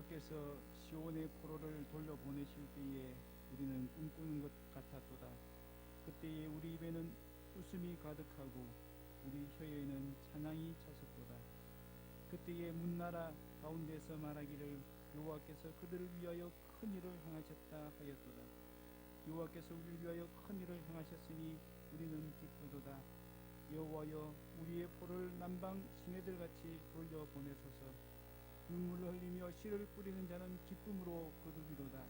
여호와께서 시온의 포로를 돌려보내실 때에 우리는 꿈꾸는 것 같았도다. 그때에 우리 입에는 웃음이 가득하고 우리 혀에는 찬양이 찼었도다. 그때에 문나라 가운데서 말하기를 여호와께서 그들을 위하여 큰 일을 행하셨다 하였도다. 여호와께서 우리를 위하여 큰 일을 행하셨으니 우리는 기쁘도다. 여호와여, 우리의 포를 남방 시내들같이 돌려보내소서. 눈물을 흘리며 씨를 뿌리는 자는 기쁨으로 거두리로다.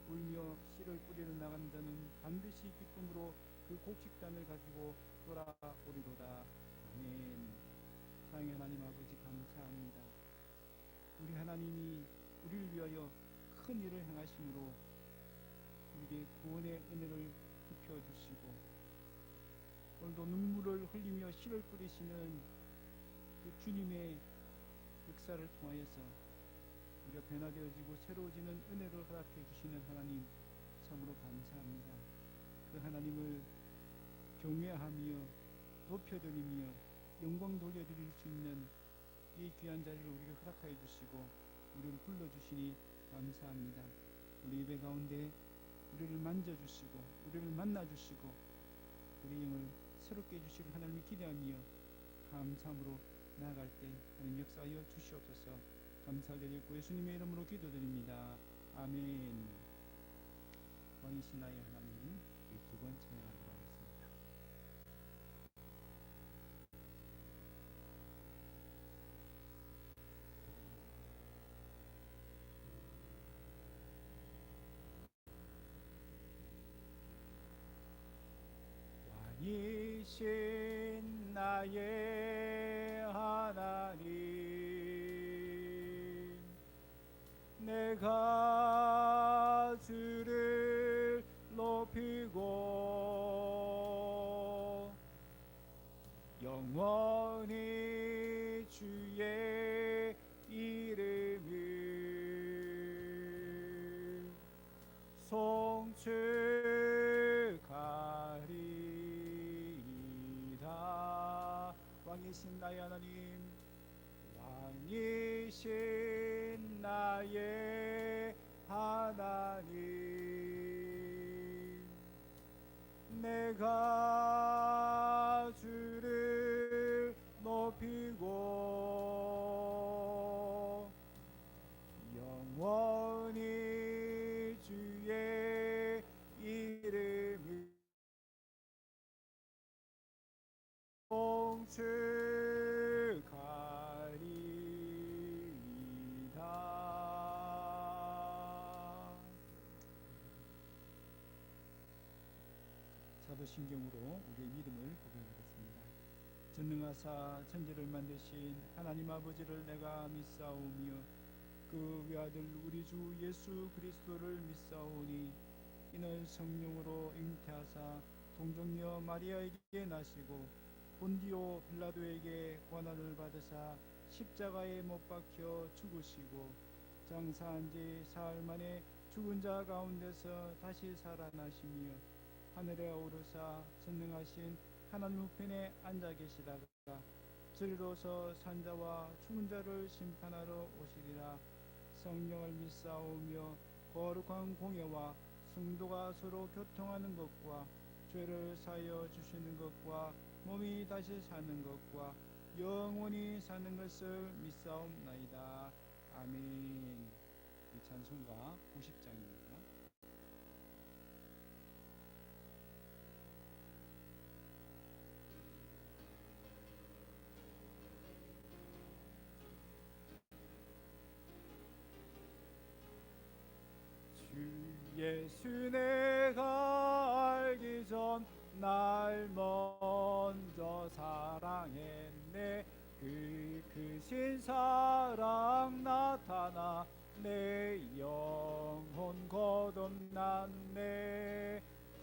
울며 씨를 뿌리러 나가는 자는 반드시 기쁨으로 그 곡식단을 가지고 돌아오리로다. 아멘. 사랑의 하나님 아버지, 감사합니다. 우리 하나님이 우리를 위하여 큰 일을 행하심으로 우리에게 구원의 은혜를 입혀주시고, 오늘도 눈물을 흘리며 씨를 뿌리시는 그 주님의 역사를 통하여서 우리가 변화되어지고 새로워지는 은혜를 허락해 주시는 하나님, 참으로 감사합니다. 그 하나님을 경외하며 높여드리며 영광 돌려드릴 수 있는 이 귀한 자리를 우리에게 허락하여 주시고 우리를 불러주시니 감사합니다. 우리 예배 가운데 우리를 만져주시고 우리를 만나주시고 우리 영을 새롭게 해주시길 하나님을 기대하며 감사함으로 나아갈 때 하나님 역사하여 주시옵소서. 감사드리고 예수님의 이름으로 기도드립니다. 아멘. 왕이신 나의 하나님, 이 두 번 찬양하도록 하겠습니다. 왕이신 나의 하나님, 내가 주를 높이고 영원히 주의 이름을 송축하리이다. 왕이신 나의 하나님, 왕이신 나의 하나님, 내가 주를 높이고 영원히 주의 이름을 송축하리이다. 사도신경으로 우리의 믿음을 고백하겠습니다. 전능하사 천지를 만드신 하나님 아버지를 내가 믿사오며 그 외아들 우리 주 예수 그리스도를 믿사오니 이는 성령으로 잉태하사 동정녀 마리아에게 나시고 본디오 빌라도에게 고난을 받으사 십자가에 못 박혀 죽으시고 장사한 지 사흘 만에 죽은 자 가운데서 다시 살아나시며 하늘에 오르사 전능하신 하나님 우편에 앉아 계시다가 저리로서 산자와 죽은 자를 심판하러 오시리라. 성령을 믿사오며 거룩한 공예와 성도가 서로 교통하는 것과 죄를 사하여 주시는 것과 몸이 다시 사는 것과 영원히 사는 것을 믿사옵나이다. 아멘. 이 찬송가 90장입니다. 예수 내가 알기 전 날 먼저 사랑했네. 그 크신 사랑 나타나 내 영혼 거듭났네.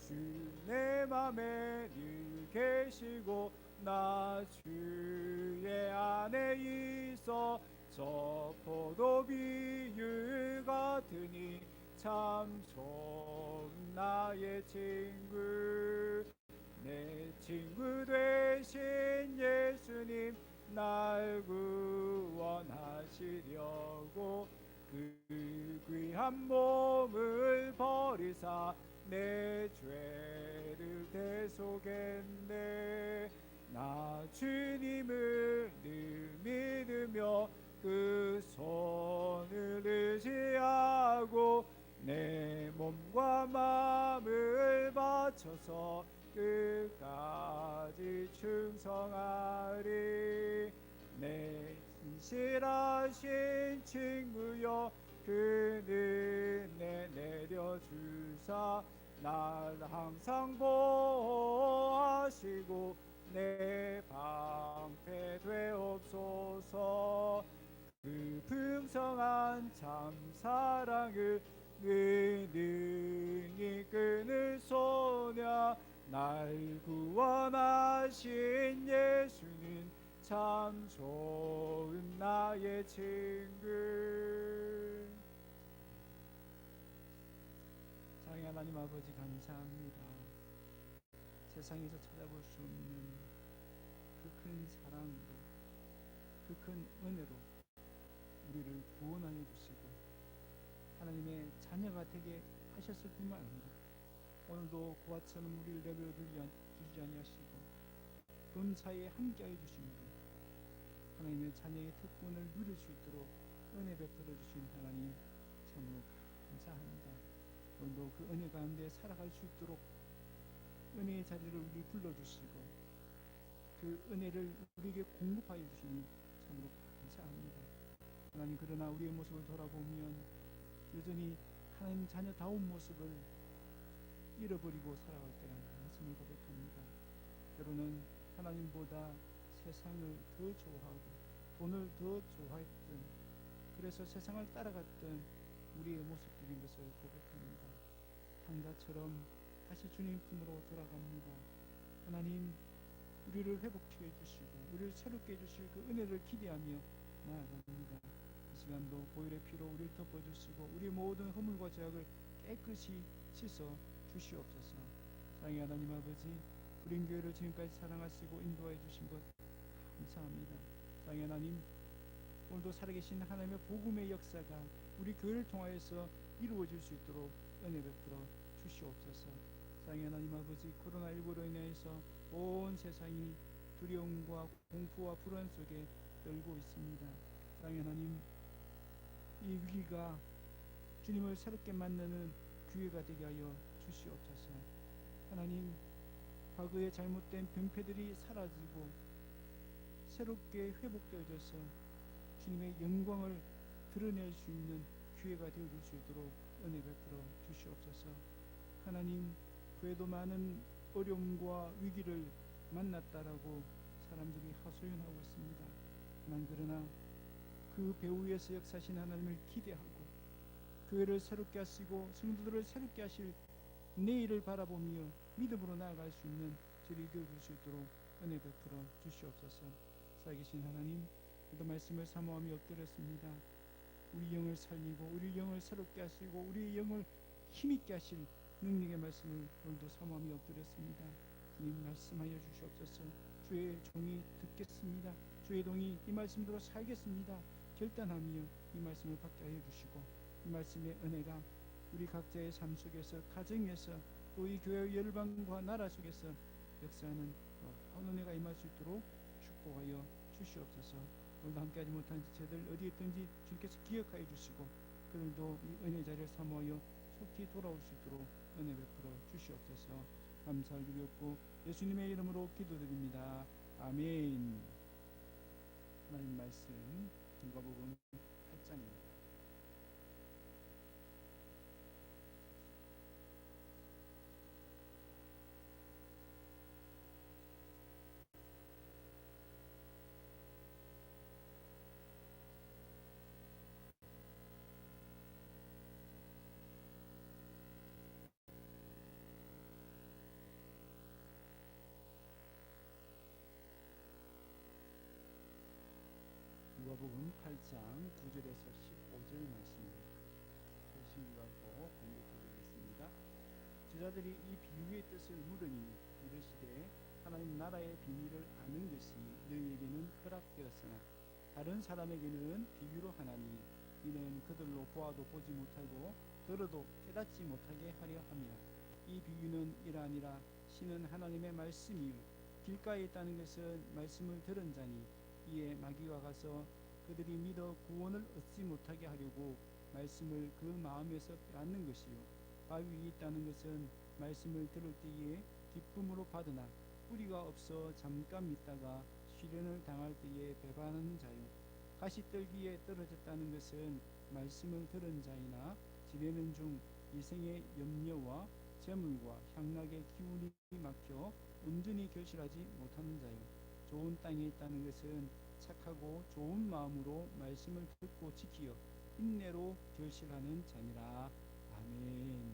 주 내 맘에 늘 계시고 나 주의 안에 있어 저 포도 비유 같으니 참 좋은 나의 친구. 내 친구 되신 예수님 날 구원하시려고 그 귀한 몸을 버리사 내 죄를 대속했네. 나 주님을 늘 믿으며 그 손을 의지하고 내 몸과 마음을 바쳐서 끝까지 충성하리. 내 신실하신 친구여 그 은혜 내려주사 날 항상 보호하시고 내 방패 되옵소서. 그 풍성한 참 사랑을 능히 끊을 소냐. 날 구원하신 예수는 참 좋은 나의 친구. 사랑의 하나님 아버지, 감사합니다. 세상에서 찾아볼 수 없는 그 큰 사랑으로, 그 큰 은혜로 우리를 구원하여 주시고 하나님의 자녀가 되게 하셨을 뿐만 아니라 오늘도 그와 처럼 우리를 내버려 두지 아니하시고 범사에 함께하여 주심으로 하나님의 자녀의 특권을 누릴 수 있도록 은혜 베풀어 주신 하나님 참으로 감사합니다. 오늘도 그 은혜 가운데 살아갈 수 있도록 은혜의 자리를 우리 불러주시고 그 은혜를 우리에게 공급하여 주시니 참으로 감사합니다. 하나님, 그러나 우리의 모습을 돌아보면 여전히 하나님 자녀다운 모습을 잃어버리고 살아갈 때가 많음을 고백합니다. 때로는 하나님보다 세상을 더 좋아하고 돈을 더 좋아했던, 그래서 세상을 따라갔던 우리의 모습들인 것을 고백합니다. 한가처럼 다시 주님 품으로 돌아갑니다. 하나님, 우리를 회복시켜 주시고 우리를 새롭게 해주실 그 은혜를 기대하며 나아갑니다. 이 시간도 보혈의 피로 우리를 덮어주시고 우리 모든 허물과 죄악을 깨끗이 씻어 주시옵소서. 사랑의 하나님 아버지, 우리 교회를 지금까지 사랑하시고 인도하여 주신 것 감사합니다. 사랑의 하나님, 오늘도 살아계신 하나님의 복음의 역사가 우리 교회를 통하여서 이루어질 수 있도록 은혜 베풀어 주시옵소서. 사랑의 하나님 아버지, 코로나19로 인해서 온 세상이 두려움과 공포와 불안 속에 떨고 있습니다. 사랑의 하나님, 이 위기가 주님을 새롭게 만나는 기회가 되게 하여 주시옵소서. 하나님, 과거의 잘못된 병폐들이 사라지고 새롭게 회복되어져서 주님의 영광을 드러낼 수 있는 기회가 되어줄 수 있도록 은혜 베풀어 주시옵소서. 하나님, 그에도 많은 어려움과 위기를 만났다라고 사람들이 하소연하고 있습니다. 그러나 그 배후 위에서 역사하신 하나님을 기대하고 교회를 새롭게 하시고 성도들을 새롭게 하실 내일을 바라보며 믿음으로 나아갈 수 있는 저희들이 되어줄 수 있도록 은혜 베풀어 주시옵소서. 살아계신 하나님, 그도 말씀을 사모하며 엎드렸습니다. 우리 영을 살리고 우리 영을 새롭게 하시고 우리 영을 힘있게 하실 능력의 말씀을 오늘도 사모하며 엎드렸습니다. 주님, 말씀하여 주시옵소서. 주의 종이 듣겠습니다. 주의 종이 이 말씀대로 살겠습니다. 결단하며 이 말씀을 받게 하여 주시고 이 말씀의 은혜가 우리 각자의 삶 속에서, 가정에서, 또 이 교회의 열방과 나라 속에서 역사하는 놀라운 은혜가 임할 수 있도록 축복하여 주시옵소서. 오늘도 함께하지 못한 지체들 어디에 있든지 주님께서 기억하여 주시고 그들도 이 은혜 자리를 사모하여 속히 돌아올 수 있도록 은혜 베풀어 주시옵소서. 감사를 드렸고 예수님의 이름으로 기도드립니다. 아멘. 하나님 말씀 누가복음 8장입니다. 누가복음 8장 9절에서 15절 말씀입니다. 소신하고 공부드리겠습니다. 제자들이 이 비유의 뜻을 물으니 이르시되 하나님 나라의 비밀을 아는 것이 너희에게는 허락되었으나 다른 사람에게는 비유로 하나니 이는 그들로 보아도 보지 못하고 들어도 깨닫지 못하게 하려 함이라. 이 비유는 이러하니라. 신은 하나님의 말씀이요 길가에 있다는 것은 말씀을 들은 자니 이에 마귀가 가서 그들이 믿어 구원을 얻지 못하게 하려고 말씀을 그 마음에서 빼앗는 것이요 바위 위에 있다는 것은 말씀을 들을 때에 기쁨으로 받으나 뿌리가 없어 잠깐 믿다가 시련을 당할 때에 배반하는 자요 가시떨기에 떨어졌다는 것은 말씀을 들은 자이나 지내는 중 이생의 염려와 재물과 향락의 기운이 막혀 온전히 결실하지 못하는 자요 좋은 땅에 있다는 것은 착하고 좋은 마음으로 말씀을 듣고 지키어 인내로 결실하는 자니라. 아멘.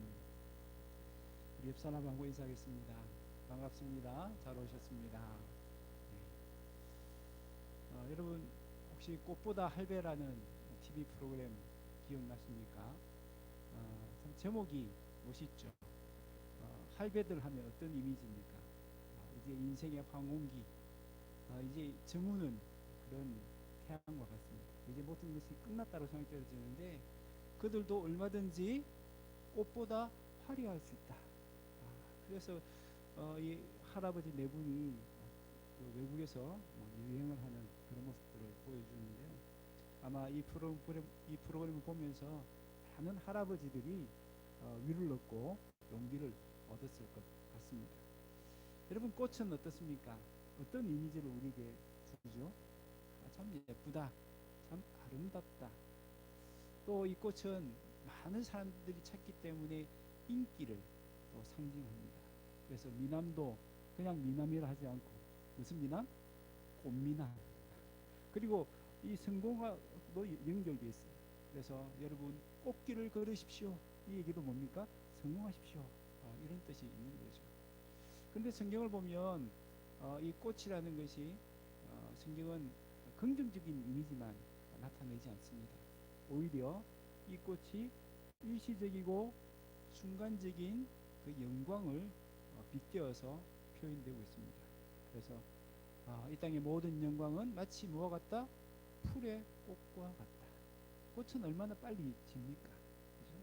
우리 옆 사람하고 인사하겠습니다. 반갑습니다. 잘 오셨습니다. 네. 여러분 혹시 꽃보다 할배라는 TV 프로그램 기억나십니까? 참 제목이 멋있죠. 할배들 하면 어떤 이미지입니까? 이제 인생의 황혼기, 이제 정우는 그런 태양과 같습니다. 이제 모든 것이 끝났다고 생각되어지는데 그들도 얼마든지 꽃보다 화려할 수 있다. 그래서 이 할아버지 네 분이 그 외국에서 유행을 하는 그런 모습들을 보여주는데요. 아마 이 프로그램을 보면서 많은 할아버지들이 위를 얻고 용기를 얻었을 것 같습니다. 여러분 꽃은 어떻습니까? 어떤 이미지를 우리에게 주죠? 참 예쁘다, 참 아름답다. 또 이 꽃은 많은 사람들이 찾기 때문에 인기를 또 상징합니다. 그래서 미남도 그냥 미남이라 하지 않고 무슨 미남? 꽃미남. 그리고 이 성공과도 연결되어 있어요. 그래서 여러분 꽃길을 걸으십시오. 이 얘기도 뭡니까? 성공하십시오. 이런 뜻이 있는 거죠. 그런데 성경을 보면 이 꽃이라는 것이 성경은 긍정적인 이미지만 나타내지 않습니다. 오히려 이 꽃이 일시적이고 순간적인 그 영광을 빗대어서 표현되고 있습니다. 그래서 이 땅의 모든 영광은 마치 뭐와 같다? 풀의 꽃과 같다. 꽃은 얼마나 빨리 집니까? 그죠?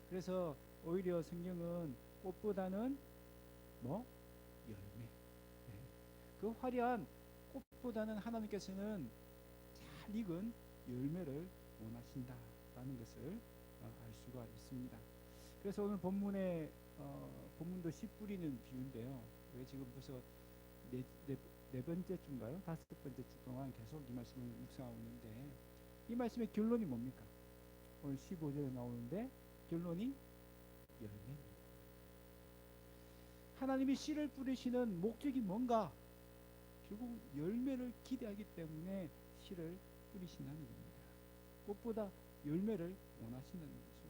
그래서 오히려 성경은 꽃보다는 뭐? 열매. 네. 그 화려한 꽃보다는 하나님께서는 잘 익은 열매를 원하신다라는 것을 알 수가 있습니다. 그래서 오늘 본문도 씨 뿌리는 비유인데요. 왜 지금 벌써 네 번째 주인가요? 다섯 번째 주 동안 계속 이 말씀을 묵상하고 있는데 이 말씀의 결론이 뭡니까? 오늘 15절에 나오는데 결론이 열매입니다. 하나님이 씨를 뿌리시는 목적이 뭔가? 결국 열매를 기대하기 때문에 씨를 뿌리신다는 겁니다. 꽃보다 열매를 원하신다는 거죠.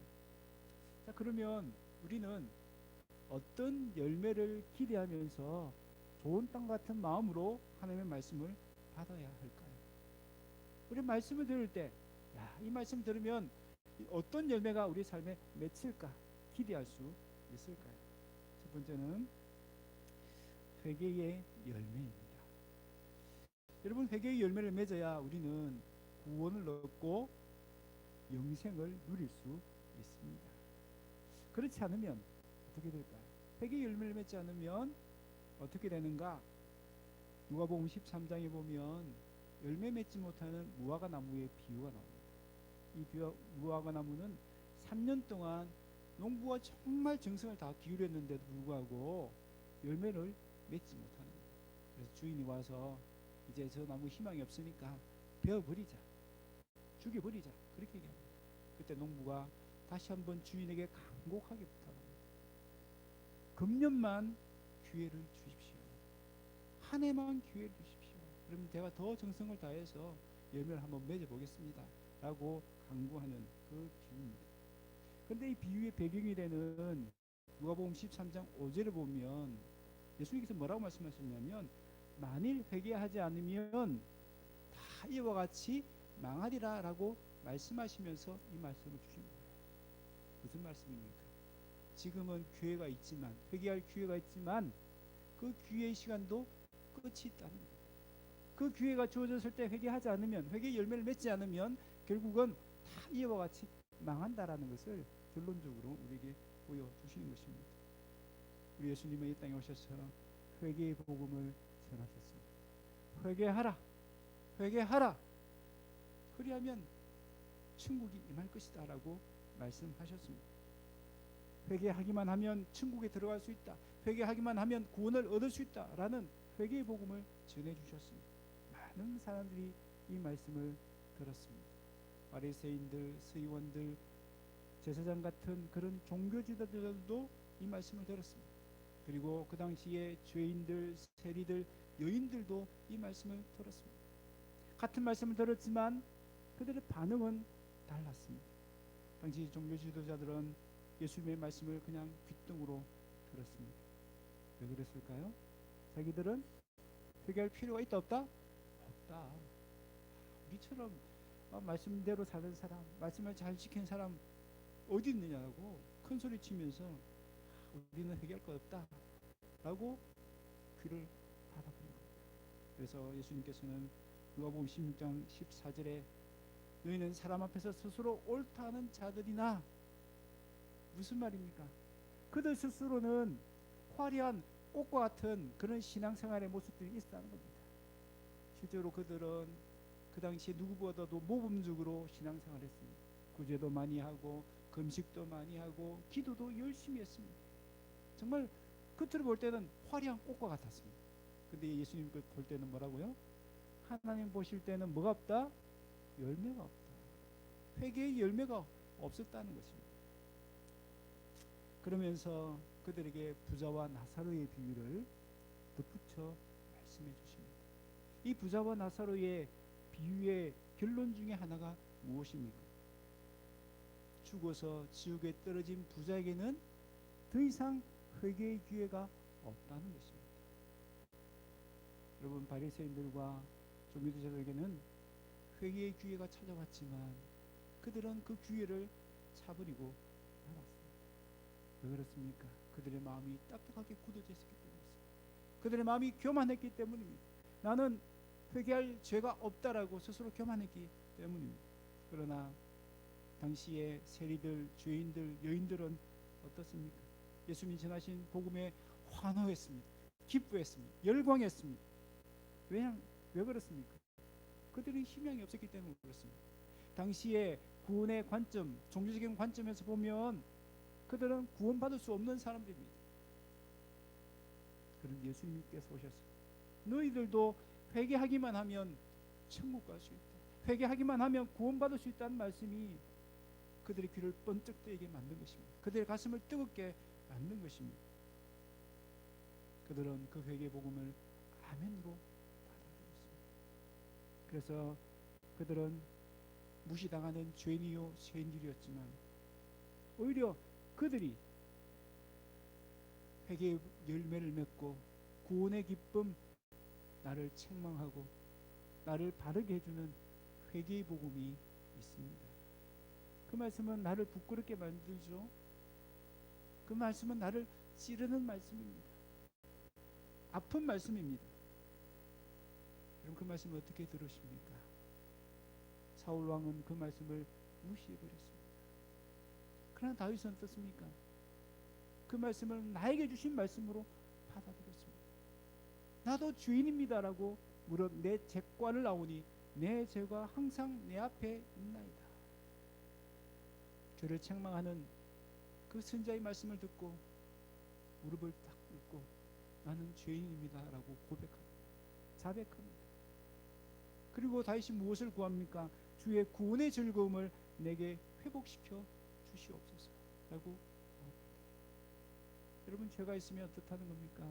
자, 그러면 우리는 어떤 열매를 기대하면서 좋은 땅 같은 마음으로 하나님의 말씀을 받아야 할까요? 우리 말씀을 들을 때, 이 말씀 들으면 어떤 열매가 우리 삶에 맺힐까 기대할 수 있을까요? 첫 번째는 회개의 열매입니다. 여러분 회개의 열매를 맺어야 우리는 구원을 얻고 영생을 누릴 수 있습니다. 그렇지 않으면 어떻게 될까요? 회개의 열매를 맺지 않으면 어떻게 되는가? 누가복음 13장에 보면 열매 맺지 못하는 무화과 나무의 비유가 나옵니다. 이 무화과 나무는 3년 동안 농부가 정말 정성을 다 기울였는데도 불구하고 열매를 맺지 못하는 거예요. 그래서 주인이 와서 이제 저 나무 희망이 없으니까 베어버리자, 죽여버리자 그렇게 얘기합니다. 그때 농부가 다시 한번 주인에게 간곡하게 부탁합니다. 금년만 기회를 주십시오. 한 해만 기회를 주십시오. 그러면 제가 더 정성을 다해서 열매를 한번 맺어보겠습니다 라고 강구하는 그 비유입니다. 그런데 이 비유의 배경이 되는 누가복음 13장 5절을 보면 예수님께서 뭐라고 말씀하셨냐면 만일 회개하지 않으면 다 이와 같이 망하리라 라고 말씀하시면서 이 말씀을 주신 거예요. 무슨 말씀입니까? 지금은 기회가 있지만 회개할 기회가 있지만 그 기회의 시간도 끝이 있다는 거예요. 그 기회가 주어졌을 때 회개하지 않으면 회개의 열매를 맺지 않으면 결국은 다 이와 같이 망한다라는 것을 결론적으로 우리에게 보여주시는 것입니다. 우리 예수님은 이 땅에 오셔서 회개의 복음을 전하셨습니다. 회개하라, 회개하라. 그리하면 천국이 임할 것이다 라고 말씀하셨습니다. 회개하기만 하면 천국에 들어갈 수 있다, 회개하기만 하면 구원을 얻을 수 있다 라는 회개의 복음을 전해주셨습니다. 많은 사람들이 이 말씀을 들었습니다. 바리새인들, 서기관들, 제사장 같은 그런 종교 지도자들도 이 말씀을 들었습니다. 그리고 그 당시에 죄인들, 세리들, 여인들도 이 말씀을 들었습니다. 같은 말씀을 들었지만 그들의 반응은 달랐습니다. 당시 종교 지도자들은 예수님의 말씀을 그냥 귓등으로 들었습니다. 왜 그랬을까요? 자기들은 회개할 필요가 있다 없다? 없다. 우리처럼 말씀대로 사는 사람, 말씀을 잘 지킨 사람 어디 있느냐고 큰 소리 치면서 우리는 회개할 것 없다 라고 귀를 닫아버린 겁니다. 그래서 예수님께서는 누가복음 16장 14절에 너희는 사람 앞에서 스스로 옳다 하는 자들이나, 무슨 말입니까? 그들 스스로는 화려한 꽃과 같은 그런 신앙생활의 모습들이 있었다는 겁니다. 실제로 그들은 그 당시에 누구보다도 모범적으로 신앙생활을 했습니다. 구제도 많이 하고 금식도 많이 하고 기도도 열심히 했습니다. 정말 겉으로 볼 때는 화려한 꽃과 같았습니다. 근데 예수님 볼 때는 뭐라고요? 하나님 보실 때는 뭐가 없다? 열매가 없다. 회개의 열매가 없었다는 것입니다. 그러면서 그들에게 부자와 나사로의 비유를 덧붙여 말씀해 주십니다. 이 부자와 나사로의 비유의 결론 중에 하나가 무엇입니까? 죽어서 지옥에 떨어진 부자에게는 더 이상 회개의 기회가 없다는 것입니다. 여러분, 바리새인들과 종교지자들에게는 회개의 기회가 찾아왔지만 그들은 그 기회를 차버리고 말았습니다. 왜 그렇습니까? 그들의 마음이 딱딱하게 굳어져 있었기 때문입니다. 그들의 마음이 교만했기 때문입니다. 나는 회개할 죄가 없다라고 스스로 교만했기 때문입니다. 그러나 당시에 세리들, 죄인들, 여인들은 어떻습니까? 예수님이 전하신 복음에 환호했습니다. 기뻐했습니다. 열광했습니다. 왜 그렇습니까? 그들은 희망이 없었기 때문에 그렇습니다. 당시에 구원의 관점, 종교적인 관점에서 보면 그들은 구원받을 수 없는 사람들입니다. 그런데 예수님께서 오셔서 너희들도 회개하기만 하면 천국 갈 수 있다, 회개하기만 하면 구원받을 수 있다는 말씀이 그들의 귀를 번쩍 뜨게 만든 것입니다. 그들의 가슴을 뜨겁게 만든 것입니다. 그들은 그 회개 복음을 아멘으로 받아들였습니다. 그래서 그들은 무시당하는 죄인이요 죄인들이었지만 오히려 그들이 회개의 열매를 맺고 구원의 기쁨, 나를 책망하고 나를 바르게 해주는 회개의 복음이 있습니다. 그 말씀은 나를 부끄럽게 만들죠. 그 말씀은 나를 찌르는 말씀입니다. 아픈 말씀입니다. 여러분, 그 말씀을 어떻게 들으십니까? 사울 왕은 그 말씀을 무시해버렸습니다. 그러나 다윗은 어떻습니까? 그 말씀을 나에게 주신 말씀으로 받아들였습니다. 나도 죄인입니다라고 물어 내 죄과를 나오니 내 죄가 항상 내 앞에 있나이다. 죄를 책망하는 그 선자의 말씀을 듣고 무릎을 딱 꿇고 나는 죄인입니다라고 고백합니다. 자백합니다. 그리고 다윗이 무엇을 구합니까? 주의 구원의 즐거움을 내게 회복시켜 주시옵소서라고 구합니다. 여러분, 죄가 있으면 어떻다는 겁니까?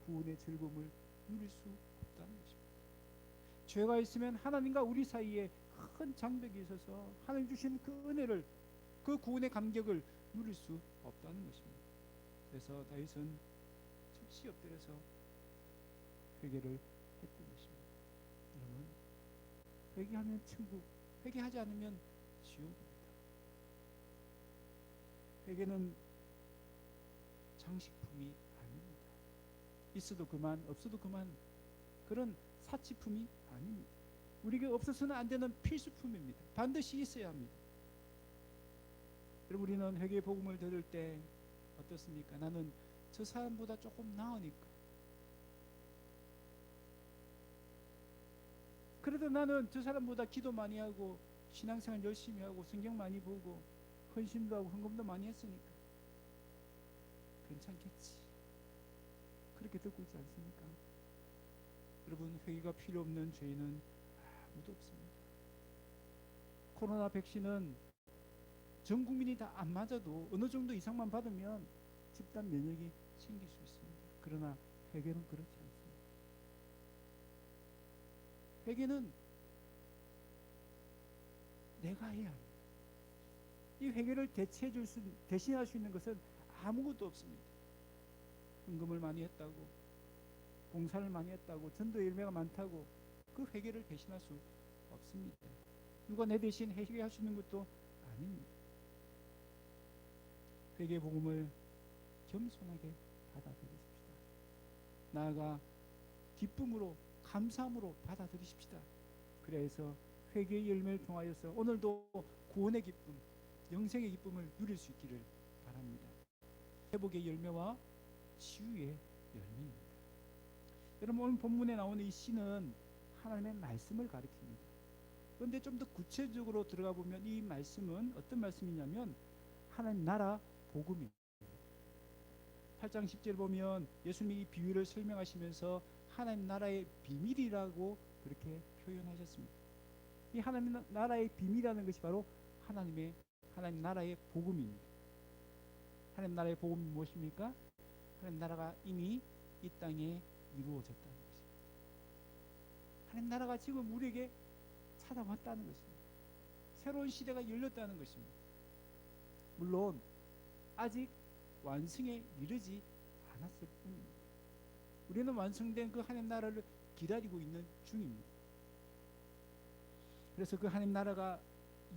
구원의 즐거움을 누릴 수 없다는 것입니다. 죄가 있으면 하나님과 우리 사이에 큰 장벽이 있어서 하나님 주신 그 은혜를, 그 구원의 감격을 누릴 수 없다는 것입니다. 그래서 다윗은 즉시 엎드려서 회개를 했던 것입니다. 여러분, 회개하면 천국, 회개하지 않으면 지옥입니다. 회개는 장식품이 아닙니다. 있어도 그만, 없어도 그만, 그런 사치품이 아닙니다. 우리에게 없어서는 안 되는 필수품입니다. 반드시 있어야 합니다. 여러분, 우리는 회개 복음을 들을 때 어떻습니까? 나는 저 사람보다 조금 나으니까, 그래도 나는 저 사람보다 기도 많이 하고 신앙생활 열심히 하고 성경 많이 보고 헌신도 하고 헌금도 많이 했으니까 괜찮겠지, 그렇게 듣고 있지 않습니까? 여러분, 회개가 필요 없는 죄인은 아무도 없습니다. 코로나 백신은 전 국민이 다 안 맞아도 어느 정도 이상만 받으면 집단 면역이 생길 수 있습니다. 그러나 회개는 그렇지 않습니다. 회개는 내가 해야 합니다. 이 회개를 대신할 수 있는 것은 아무것도 없습니다. 헌금을 많이 했다고, 봉사를 많이 했다고, 전도 열매가 많다고 그 회개를 대신할 수 없습니다. 누가 내 대신 회개할 수 있는 것도 아닙니다. 회개 복음을 겸손하게 받아들이십시다. 나아가 기쁨으로, 감사함으로 받아들이십시다. 그래서 회개의 열매를 통하여서 오늘도 구원의 기쁨, 영생의 기쁨을 누릴 수 있기를 바랍니다. 회복의 열매와 치유의 열매입니다. 여러분, 오늘 본문에 나오는 이 시는 하나님의 말씀을 가리킵니다. 그런데 좀 더 구체적으로 들어가 보면 이 말씀은 어떤 말씀이냐면 하나님 나라 복음입니다. 8장 10절 보면 예수님이 이 비유를 설명하시면서 하나님 나라의 비밀이라고 그렇게 표현하셨습니다. 이 하나님 나라의 비밀이라는 것이 바로 하나님 나라의 복음입니다. 하나님 나라의 복음이 무엇입니까? 하나님 나라가 이미 이 땅에 이루어졌다는 것입니다. 하나님 나라가 지금 우리에게 찾아왔다는 것입니다. 새로운 시대가 열렸다는 것입니다. 물론 아직 완성에 이르지 않았을 뿐입니다. 우리는 완성된 그 하나님 나라를 기다리고 있는 중입니다. 그래서 그 하나님 나라가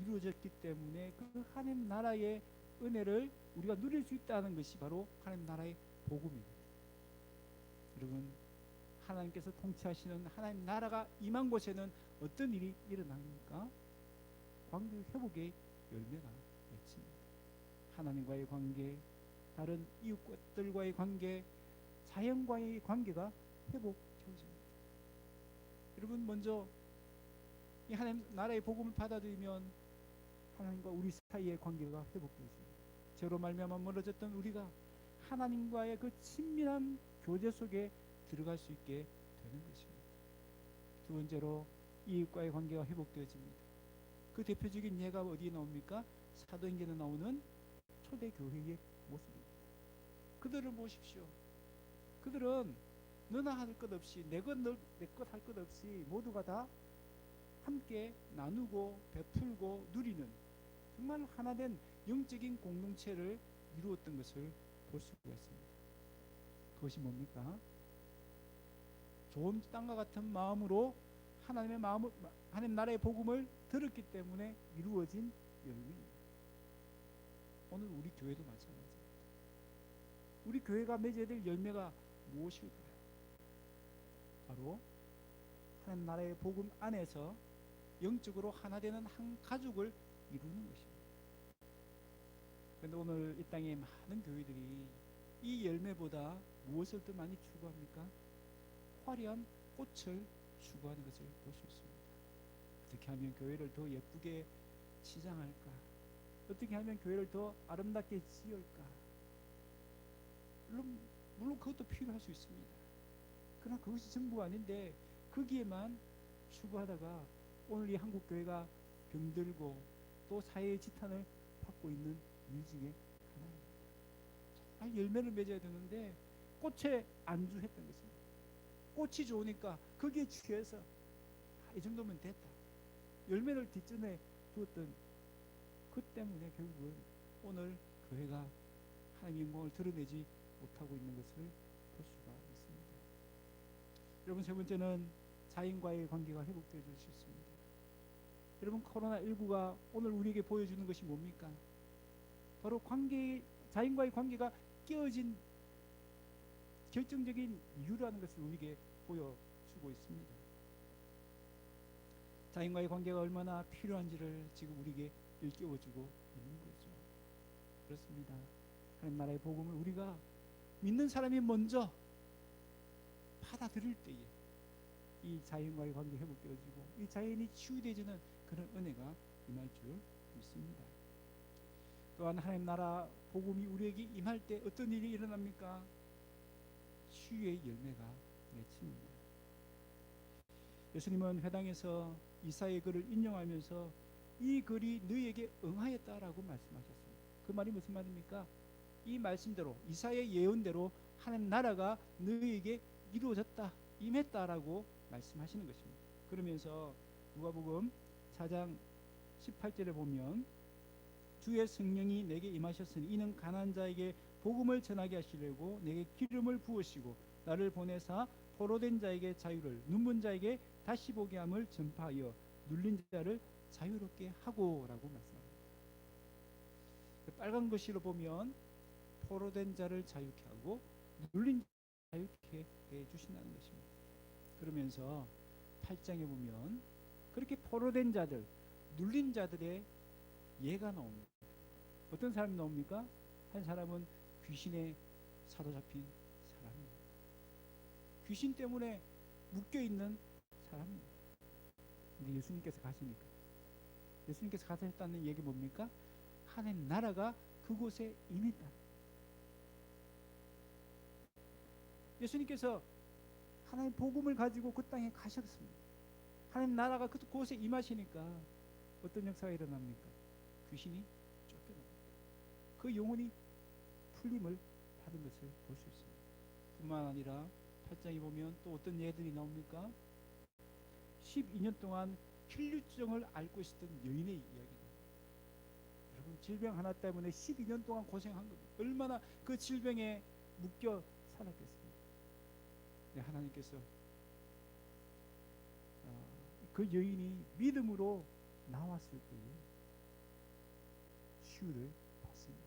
이루어졌기 때문에 그 하나님 나라의 은혜를 우리가 누릴 수 있다는 것이 바로 하나님 나라의 복음입니다. 여러분, 하나님께서 통치하시는 하나님 나라가 임한 곳에는 어떤 일이 일어납니까? 관계 회복의 열매가 맺힙니다. 하나님과의 관계, 다른 이웃들과의 관계, 자연과의 관계가 회복되어집니다. 여러분, 먼저 이 하나님 나라의 복음을 받아들이면 하나님과 우리 사이의 관계가 회복되어집니다. 죄로 말미암아 멀어졌던 우리가 하나님과의 그 친밀한 교제 속에 들어갈 수 있게 되는 것입니다. 두 번째로 이웃과의 관계가 회복되어집니다. 그 대표적인 예가 어디에 나옵니까? 사도행전에 나오는 초대교회의 모습입니다. 그들을 보십시오. 그들은 너나 할 것 없이 내 것 할 것 없이 모두가 다 함께 나누고 베풀고 누리는 정말 하나된 영적인 공동체를 이루었던 것을 볼 수가 있습니다. 그것이 뭡니까? 좋은 땅과 같은 마음으로 하나님 나라의 복음을 들었기 때문에 이루어진 열매입니다. 오늘 우리 교회도 마찬가지입니다. 우리 교회가 맺어야 될 열매가 무엇일까요? 바로 하나님 나라의 복음 안에서 영적으로 하나 되는 한 가족을 이루는 것입니다. 그런데 오늘 이 땅의 많은 교회들이 이 열매보다 무엇을 더 많이 추구합니까? 화려한 꽃을 추구하는 것을 볼 수 있습니다. 어떻게 하면 교회를 더 예쁘게 치장할까? 어떻게 하면 교회를 더 아름답게 지을까? 물론 그것도 필요할 수 있습니다. 그러나 그것이 전부가 아닌데 거기에만 추구하다가 오늘 이 한국 교회가 병들고 또 사회의 지탄을 받고 있는 이유 중에 하나입니다. 정말 열매를 맺어야 되는데 꽃에 안주했던 것입니다. 꽃이 좋으니까 거기에 취해서 이 정도면 됐다. 열매를 뒷전에 두었던 그 때문에 결국은 오늘 교회가 하나님의 영광을 드러내지 못하고 있는 것을 볼 수가 있습니다. 여러분, 세 번째는 자연과의 관계가 회복되어 줄 수 있습니다. 여러분, 코로나19가 오늘 우리에게 보여주는 것이 뭡니까? 바로 자연과의 관계가 깨어진 결정적인 이유라는 것을 우리에게 보여주고 있습니다. 자연과의 관계가 얼마나 필요한지를 지금 우리에게 일깨워주고 있는 거죠. 그렇습니다. 하나님 나라의 복음을 우리가 믿는 사람이 먼저 받아들일 때에 이 자연과의 관계 회복되어지고 이 자연이 치유되어지는 그런 은혜가 임할 줄 믿습니다. 또한 하나님 나라 복음이 우리에게 임할 때 어떤 일이 일어납니까? 치유의 열매가 맺힙니다. 예수님은 회당에서 이사야의 글을 인용하면서 이 글이 너희에게 응하였다라고 말씀하셨습니다. 그 말이 무슨 말입니까? 이 말씀대로 이사야의 예언대로 하나님 나라가 너희에게 이루어졌다, 임했다라고 말씀하시는 것입니다. 그러면서 누가복음 4장 18절에 보면 주의 성령이 내게 임하셨으니 이는 가난한 자에게 복음을 전하게 하시려고 내게 기름을 부으시고 나를 보내사 포로된 자에게 자유를, 눈먼 자에게 다시 보게 함을 전파하여 눌린 자를 자유롭게 하고라고 말씀합니다. 빨간 글씨로 보면 포로된 자를 자유케 하고 눌린 자를 자유케 해 주신다는 것입니다. 그러면서 8장에 보면 그렇게 포로된 자들, 눌린 자들의 예가 나옵니다. 어떤 사람이 나옵니까? 한 사람은 귀신에 사로잡힌 사람입니다. 귀신 때문에 묶여있는 사람입니다. 근데 예수님께서 가시니까, 예수님께서 가셨다는 얘기 뭡니까? 하나님 나라가 그곳에 임했다. 예수님께서 하나님 복음을 가지고 그 땅에 가셨습니다. 하나님 나라가 그곳에 임하시니까 어떤 역사가 일어납니까? 귀신이 쫓겨납니다. 그 영혼이 풀림을 받은 것을 볼 수 있습니다. 뿐만 아니라 8장에 보면 또 어떤 예들이 나옵니까? 12년 동안 혈류증을 앓고 있었던 여인의 이야기입니다. 여러분, 질병 하나 때문에 12년 동안 고생한 겁니다. 얼마나 그 질병에 묶여 살았겠습니까? 네, 하나님께서 그 여인이 믿음으로 나왔을 때에 치유를 받습니다.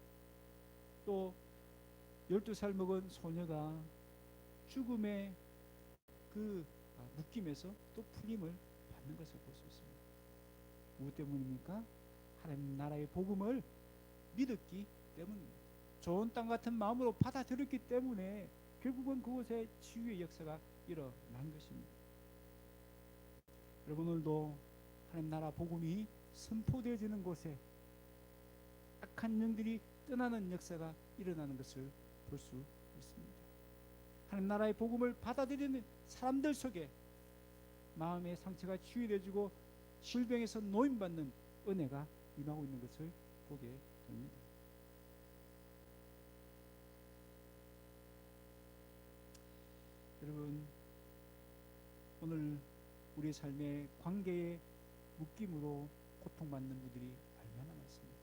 또 12살 먹은 소녀가 죽음의 그 묶임에서 또 풀림을 받는 것을 볼 수 있습니다. 무엇 때문입니까? 하나님 나라의 복음을 믿었기 때문입니다. 좋은 땅 같은 마음으로 받아들였기 때문에 결국은 그곳에 치유의 역사가 일어난 것입니다. 여러분, 오늘도 하나님 나라 복음이 선포되어지는 곳에 악한 영들이 떠나는 역사가 일어나는 것을 볼 수 있습니다. 하나님 나라의 복음을 받아들이는 사람들 속에 마음의 상처가 치유되어지고 질병에서 노임받는 은혜가 임하고 있는 것을 보게 됩니다. 여러분, 오늘 우리 삶의 관계의 묶임으로 고통받는 분들이 얼마나 많습니까?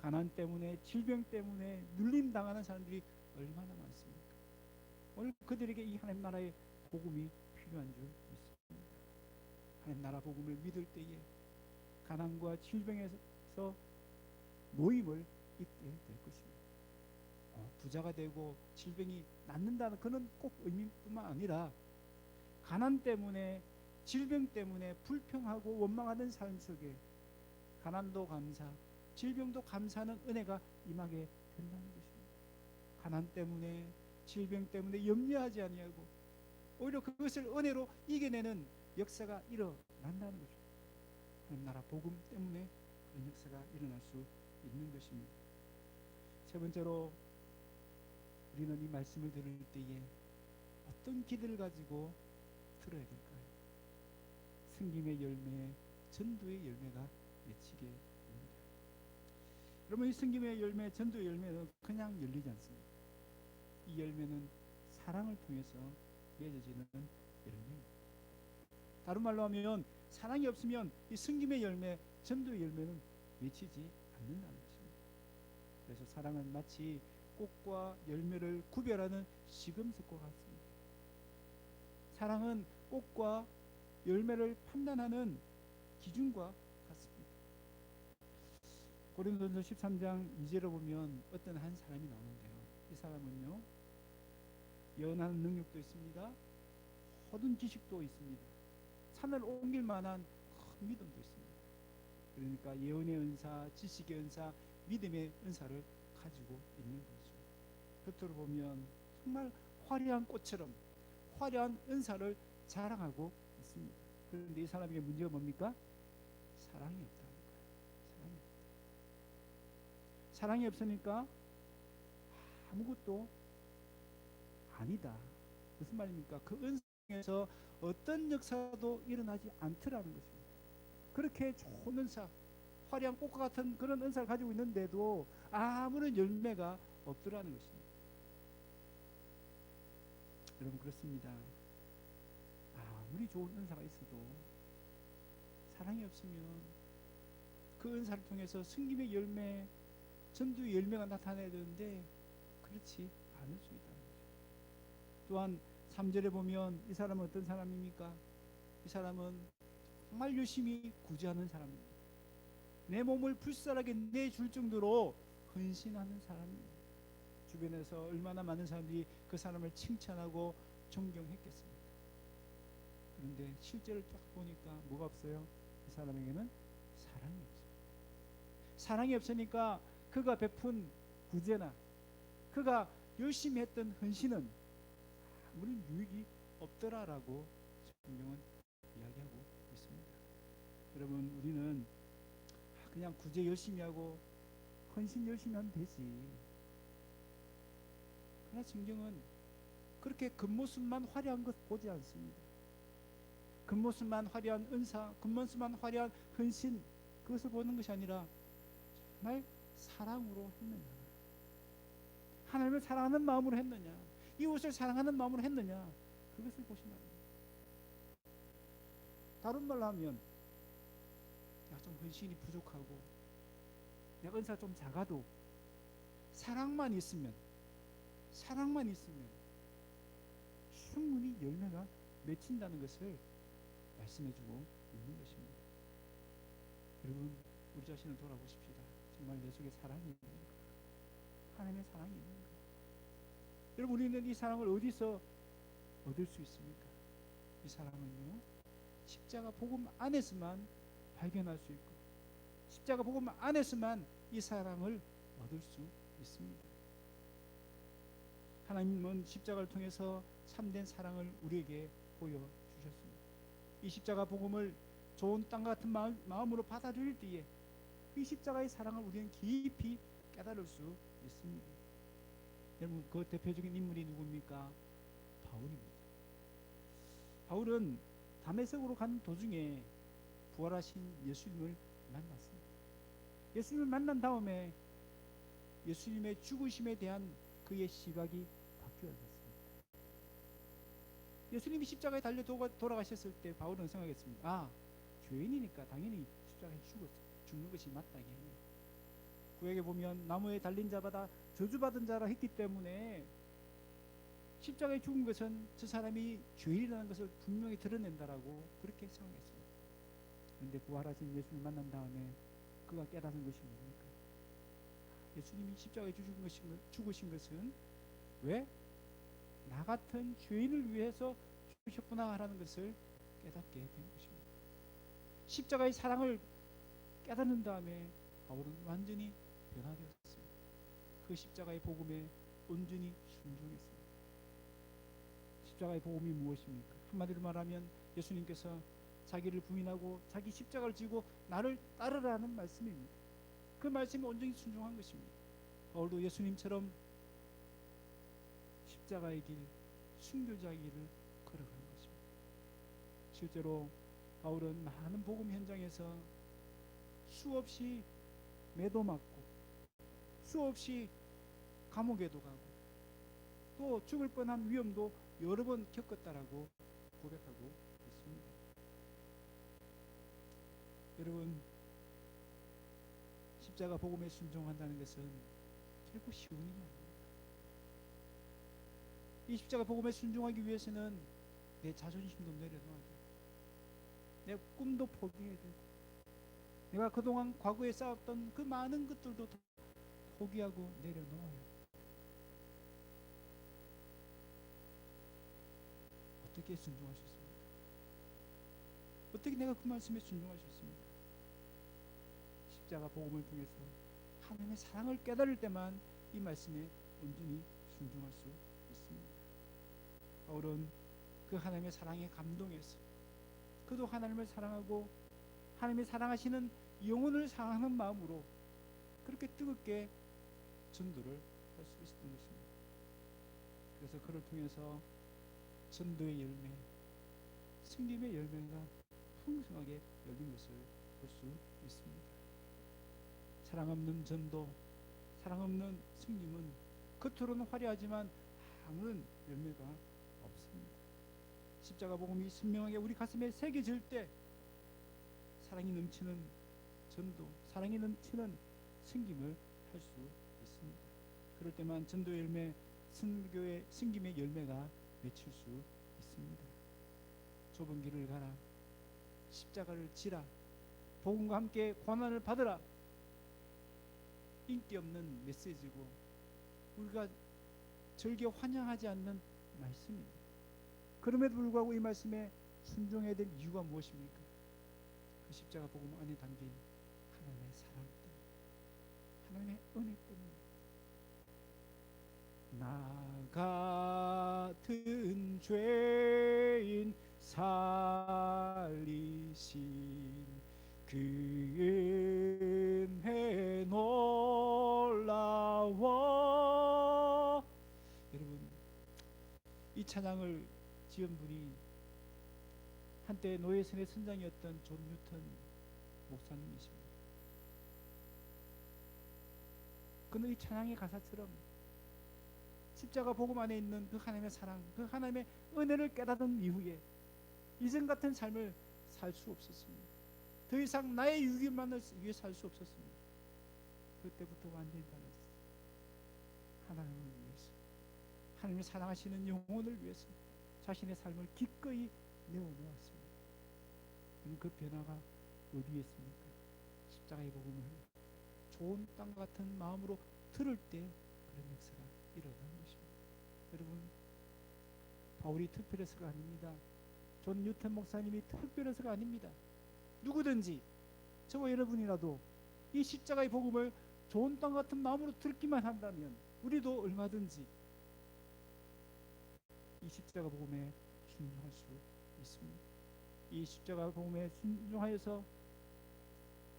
가난 때문에, 질병 때문에 눌림 당하는 사람들이 얼마나 많습니까? 오늘 그들에게 이 하나님 나라의 복음이 필요한 줄 믿습니다. 하나님 나라 복음을 믿을 때에 가난과 질병에서 노임을 잊게 될 것입니다. 부자가 되고 질병이 낫는다는 그런 꼭 의미뿐만 아니라 가난 때문에, 질병 때문에 불평하고 원망하는 삶 속에 가난도 감사, 질병도 감사하는 은혜가 임하게 된다는 것입니다. 가난 때문에, 질병 때문에 염려하지 아니하고 오히려 그것을 은혜로 이겨내는 역사가 일어난다는 거죠. 하나님 나라 복음 때문에 그런 역사가 일어날 수 있는 것입니다. 세 번째로 우리는 이 말씀을 들을 때에 어떤 기대를 가지고 들어야 될까요? 승김의 열매, 전도의 열매가 맺히게 됩니다. 여러분, 이 승김의 열매, 전도의 열매는 그냥 열리지 않습니다. 이 열매는 사랑을 통해서 맺어지는 열매입니다. 다른 말로 하면 사랑이 없으면 이 승김의 열매, 전도의 열매는 맺히지 않는다는 것입니다. 그래서 사랑은 마치 꽃과 열매를 구별하는 시금석과 같습니다. 사랑은 꽃과 열매를 판단하는 기준과 같습니다. 고린도전서 13장 2절을 보면 어떤 한 사람이 나오는데요. 이 사람은요, 예언하는 능력도 있습니다. 모든 지식도 있습니다. 산을 옮길 만한 큰 믿음도 있습니다. 그러니까 예언의 은사, 지식의 은사, 믿음의 은사를 가지고 있는 거죠. 겉으로 보면 정말 화려한 꽃처럼 화려한 은사를 자랑하고 있습니다. 그런데 이 사람에게 문제가 뭡니까? 사랑이 없다는 거예요. 사랑이 없으니까 아무것도 아니다. 무슨 말입니까? 그 은사에서 어떤 역사도 일어나지 않더라는 것입니다. 그렇게 좋은 은사, 화려한 꽃과 같은 그런 은사를 가지고 있는데도 아무런 열매가 없더라는 것입니다. 여러분, 그렇습니다. 아무리 좋은 은사가 있어도 사랑이 없으면 그 은사를 통해서 승김의 열매, 전도의 열매가 나타나야 되는데 그렇지 않을 수 있다는 거죠. 또한 3절에 보면 이 사람은 어떤 사람입니까? 이 사람은 정말 열심히 구제하는 사람입니다. 내 몸을 불살하게 내줄 정도로 헌신하는 사람입니다. 주변에서 얼마나 많은 사람들이 그 사람을 칭찬하고 존경했겠습니까? 그런데 실제로 딱 보니까 뭐가 없어요? 이 사람에게는 사랑이 없어요. 사랑이 없으니까 그가 베푼 구제나 그가 열심히 했던 헌신은 아무런 유익이 없더라라고 성경은 이야기하고 있습니다. 여러분, 우리는 그냥 구제 열심히 하고 헌신 열심히 하면 되지. 그러나 성경은 그렇게 겉모습만 화려한 것 보지 않습니다. 겉모습만 화려한 은사, 겉모습만 화려한 헌신, 그것을 보는 것이 아니라 정말 사랑으로 했느냐, 하나님을 사랑하는 마음으로 했느냐, 이웃을 사랑하는 마음으로 했느냐, 그것을 보시면 합니다. 다른 말로 하면 내가 좀 헌신이 부족하고 내가 은사가 좀 작아도 사랑만 있으면 충분히 열매가 맺힌다는 것을 말씀해주고 있는 것입니다. 여러분, 우리 자신을 돌아보십시다. 정말 내 속에 사랑이 있는가? 하나님의 사랑이 있는가? 여러분, 우리는 이 사랑을 어디서 얻을 수 있습니까? 이 사랑은요, 십자가 복음 안에서만 발견할 수 있고 십자가 복음 안에서만 이 사랑을 얻을 수 있습니다. 하나님은 십자가를 통해서 참된 사랑을 우리에게 보여주셨습니다. 이 십자가 복음을 좋은 땅 같은 마음으로 받아들일 때에 이 십자가의 사랑을 우리는 깊이 깨달을 수 있습니다. 여러분, 그 대표적인 인물이 누굽니까? 바울입니다. 바울은 다메섹으로 가는 도중에 부활하신 예수님을 만났습니다. 예수님을 만난 다음에 예수님의 죽으심에 대한 그의 시각이 바뀌어졌습니다. 예수님이 십자가에 달려 돌아가셨을 때 바울은 생각했습니다. 죄인이니까 당연히 십자가에 죽는 것이 마땅해. 구약에 보면 나무에 달린 자마다 저주받은 자라 했기 때문에 십자가에 죽은 것은 저 사람이 죄인이라는 것을 분명히 드러낸다라고 그렇게 생각했습니다. 그런데 부활하신 예수님을 만난 다음에 그가 깨달은 것이 뭡니까? 예수님이 십자가에 죽으신 것은 왜? 나 같은 죄인을 위해서 죽으셨구나 하는 것을 깨닫게 된 것입니다. 십자가의 사랑을 깨닫는 다음에 바울은 완전히 변화되었습니다. 그 십자가의 복음에 온전히 순종했습니다. 십자가의 복음이 무엇입니까? 한마디로 말하면 예수님께서 자기를 부인하고 자기 십자가를 지고 나를 따르라는 말씀입니다. 그 말씀에 온전히 순종한 것입니다. 바울도 예수님처럼 십자가의 길, 순교자의 길을 걸어간 것입니다. 실제로 바울은 많은 복음 현장에서 수없이 매도 맞고 수없이 감옥에도 가고 또 죽을 뻔한 위험도 여러 번 겪었다라고 고백하고 있습니다. 여러분, 십자가 복음에 순종한다는 것은 결코 쉬운 일이 아닙니다. 이 십자가 복음에 순종하기 위해서는 내 자존심도 내려놔야 되고 내 꿈도 포기해야 되고 내가 그동안 과거에 쌓았던 그 많은 것들도 포기하고 내려놓아야 해요. 어떻게 순종하셨습니까? 어떻게 내가 그 말씀에 순종할 수 있습니까? 십자가 복음을 통해서 하나님의 사랑을 깨달을 때만 이 말씀에 온전히 순종할 수 있습니다. 바울은 그 하나님의 사랑에 감동해서 그도 하나님을 사랑하고 하나님이 사랑하시는 영혼을 사랑하는 마음으로 그렇게 뜨겁게 전도를 할 수 있었던 것입니다. 그래서 그를 통해서 전도의 열매, 승김의 열매가 풍성하게 열린 것을 볼 수 있습니다. 사랑 없는 전도, 사랑 없는 승김은 겉으로는 화려하지만 아무런 열매가 없습니다. 십자가 복음이 선명하게 우리 가슴에 새겨질 때 사랑이 넘치는 전도, 사랑이 넘치는 승김을 할 수 있습니다. 그럴 때만 전도의 열매, 선교의 승김의 열매가 맺힐 수 있습니다. 좁은 길을 가라, 십자가를 지라, 복음과 함께 고난을 받으라. 인기 없는 메시지고 우리가 절개 환영하지 않는 말씀입니다. 그럼에도 불구하고 이 말씀에 순종해야 될 이유가 무엇입니까? 그 십자가 복음 안에 담긴 하나님의 사랑 때문에, 하나님의 은혜 때문에. 나 같은 죄인 살리신 그 은혜 놀라워. 여러분, 이 찬양을 지은 분이 한때 노예선의 선장이었던 존 뉴턴 목사님이십니다. 그는 이 찬양의 가사처럼 십자가 복음 안에 있는 그 하나님의 사랑, 그 하나님의 은혜를 깨닫은 이후에 이전 같은 삶을 살 수 없었습니다. 더 이상 나의 유익만을 위해 살 수 없었습니다. 그때부터 완전히 달랐어요. 하나님을 위해서, 하나님을 사랑하시는 영혼을 위해서 자신의 삶을 기꺼이 내어놓았습니다. 그 변화가 어디에 있습니까? 십자가의 복음을 좋은 땅 같은 마음으로 들을 때 그런 역사가 일어나는 것입니다. 여러분, 바울이 특별해서가 아닙니다. 존 뉴턴 목사님이 특별해서가 아닙니다. 누구든지 저와 여러분이라도 이 십자가의 복음을 좋은 땅 같은 마음으로 듣기만 한다면 우리도 얼마든지 이 십자가 복음에 순종할 수 있습니다. 이 십자가 복음에 순종하여서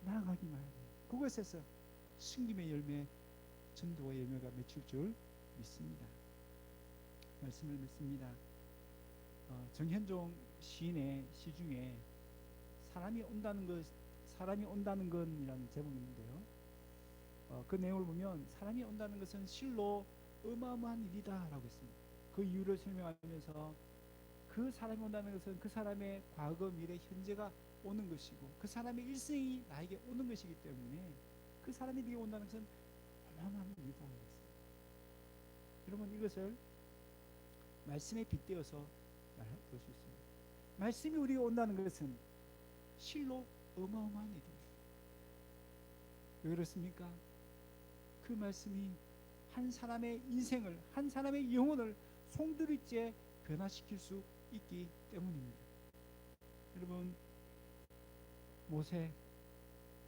나아가기만 하면 그것에서 승김의 열매, 전도의 열매가 맺힐 줄 믿습니다. 말씀을 믿습니다. 정현종 시인의 시 중에 사람이 온다는 건이라는 제목이 있는데요. 그 내용을 보면 사람이 온다는 것은 실로 어마어마한 일이다 라고 했습니다. 그 이유를 설명하면서 그 사람이 온다는 것은 그 사람의 과거, 미래, 현재가 오는 것이고 그 사람의 일생이 나에게 오는 것이기 때문에 그 사람이 네게 온다는 것은 어마어마한 일이다 라고 했습니다. 여러분, 이것을 말씀에 빗대어서 말할 수 있습니다. 말씀이 우리가 온다는 것은 실로 어마어마한 일입니다. 왜 그렇습니까? 그 말씀이 한 사람의 인생을, 한 사람의 영혼을 송두리째 변화시킬 수 있기 때문입니다. 여러분, 모세,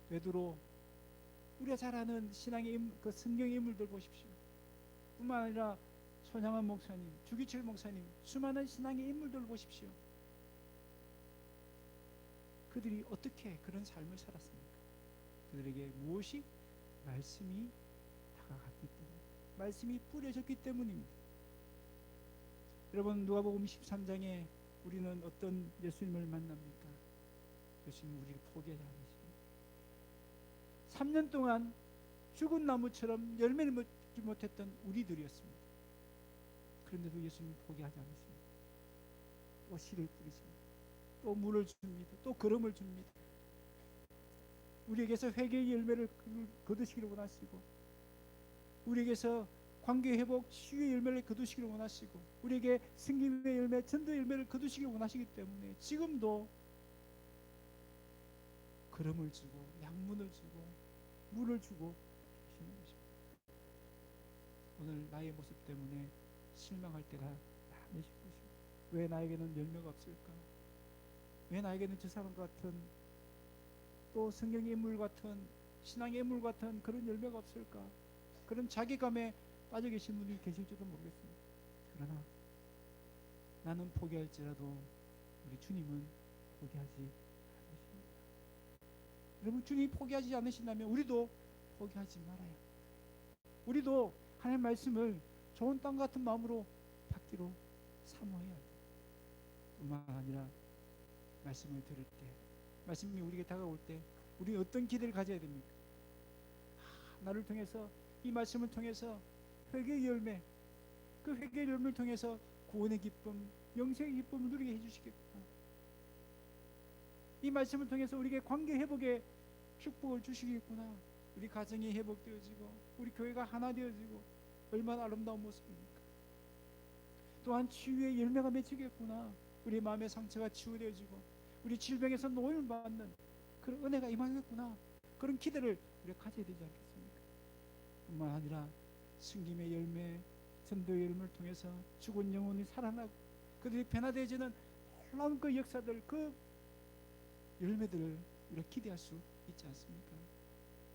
베드로, 우리가 잘 아는 신앙의 그 성경의 인물들 보십시오. 뿐만 아니라 손양원 목사님, 주기철 목사님, 수많은 신앙의 인물들을 보십시오. 그들이 어떻게 그런 삶을 살았습니까? 그들에게 무엇이? 말씀이 다가갔기 때문에, 말씀이 뿌려졌기 때문입니다. 여러분, 누가복음 13장에 우리는 어떤 예수님을 만납니까? 예수님 우리를 포기하지 않으십니다. 3년 동안 죽은 나무처럼 열매를 맺지 못했던 우리들이었습니다. 그런데도 예수님 포기하지 않으십니다. 또 씨를 뿌리십니다. 또 물을 줍니다. 또 걸음을 줍니다. 우리에게서 회개의 열매를 거두시기를 원하시고, 우리에게서 관계 회복, 치유의 열매를 거두시기를 원하시고, 우리에게 승김의 열매, 전도의 열매를 거두시기를 원하시기 때문에 지금도 걸음을 주고 양문을 주고 물을 주고 계시는 것입니다. 오늘 나의 모습 때문에 실망할 때가 많으실 것입니다. 왜 나에게는 열매가 없을까? 왜 나에게는 저 사람 같은, 또 성경의 인물 같은, 신앙의 인물 같은 그런 열매가 없을까? 그런 자괴감에 빠져 계신 분이 계실지도 모르겠습니다. 그러나 나는 포기할지라도 우리 주님은 포기하지 않으십니다. 여러분, 주님이 포기하지 않으신다면 우리도 포기하지 말아요. 우리도 하나님의 말씀을 좋은 땅 같은 마음으로 받기로 사모해야 돼요. 뿐만 아니라 말씀을 들을 때, 말씀이 우리에게 다가올 때 우리 어떤 기대를 가져야 됩니까? 나를 통해서, 이 말씀을 통해서 회개의 열매, 그 회개의 열매를 통해서 구원의 기쁨, 영생의 기쁨을 누리게 해주시겠구나. 이 말씀을 통해서 우리에게 관계 회복의 축복을 주시겠구나. 우리 가정이 회복되어지고 우리 교회가 하나 되어지고 얼마나 아름다운 모습입니까? 또한 치유의 열매가 맺히겠구나. 우리 마음의 상처가 치유되어지고 우리 질병에서 노임을 받는 그런 은혜가 임하겠구나. 그런 기대를 우리가 가져야 되지 않겠습니까? 뿐만 아니라 승김의 열매, 전도의 열매를 통해서 죽은 영혼이 살아나고 그들이 변화되어지는 놀라운 그 역사들, 그 열매들을 우리가 기대할 수 있지 않습니까?